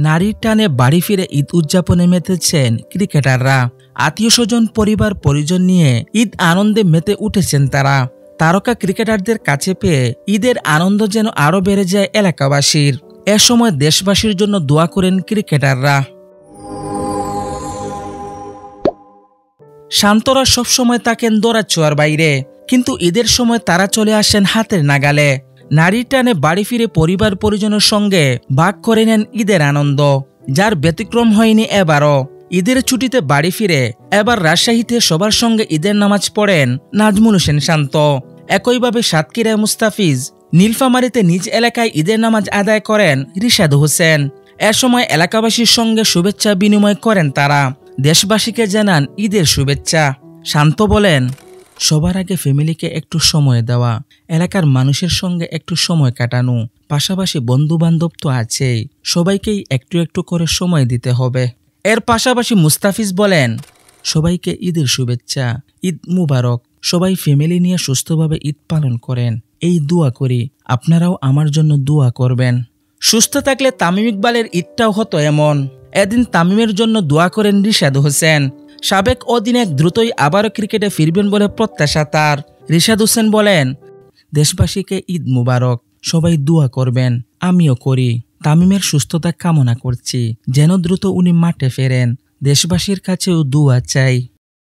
নারীর টানে বাড়ি ফিরে ঈদ উদযাপনে মেতেছেন ক্রিকেটাররা। আত্মীয় স্বজন, পরিবার পরিজন নিয়ে ঈদ আনন্দে মেতে উঠেছেন তারা। তারকা ক্রিকেটারদের কাছে পেয়ে ঈদের আনন্দ যেন আরও বেড়ে যায় এলাকাবাসীর। এ সময় দেশবাসীর জন্য দোয়া করেন ক্রিকেটাররা। শান্তরা সবসময় থাকেন দৌড়াছোঁয়ার বাইরে, কিন্তু ঈদের সময় তারা চলে আসেন হাতের নাগালে। নারীর টানে বাড়ি ফিরে পরিবার পরিজনের সঙ্গে ভাগ করে নেন ঈদের আনন্দ, যার ব্যতিক্রম হয়নি এবারও। ঈদের ছুটিতে বাড়ি ফিরে এবার রাজশাহীতে সবার সঙ্গে ঈদের নামাজ পড়েন নাজমুল হোসেন শান্ত। একইভাবে সাতক্ষীরায় মুস্তাফিজ, নীলফামারীতে নিজ এলাকায় ঈদের নামাজ আদায় করেন রিশাদ হোসেন। এ সময় এলাকাবাসীর সঙ্গে শুভেচ্ছা বিনিময় করেন তারা। দেশবাসীকে জানান ঈদের শুভেচ্ছা। শান্ত বলেন, সবার আগে ফ্যামিলিকে একটু সময় দেওয়া, এলাকার মানুষের সঙ্গে একটু সময় কাটানো, পাশাপাশি বন্ধু বান্ধব তো আছেই, সবাইকেই একটু একটু করে সময় দিতে হবে। এর পাশাপাশি মুস্তাফিজ বলেন, সবাইকে ঈদের শুভেচ্ছা, ঈদ মুবারক। সবাই ফ্যামিলি নিয়ে সুস্থভাবে ঈদ পালন করেন, এই দোয়া করি। আপনারাও আমার জন্য দোয়া করবেন। সুস্থ থাকলে তামিম ইকবালের ঈদটাও হতো এমন। এদিন তামিমের জন্য দোয়া করেন রিশাদ হোসেন। সাবেক অধিনায়ক দ্রুতই আবারও ক্রিকেটে ফিরবেন বলে প্রত্যাশা তার। রিশাদ হোসেন বলেন, দেশবাসীকে ঈদ মুবারক, সবাই দোয়া করবেন, আমিও করি। তামিমের সুস্থতা কামনা করছি, যেন দ্রুত উনি মাঠে ফেরেন। দেশবাসীর কাছেও দোয়া চাই।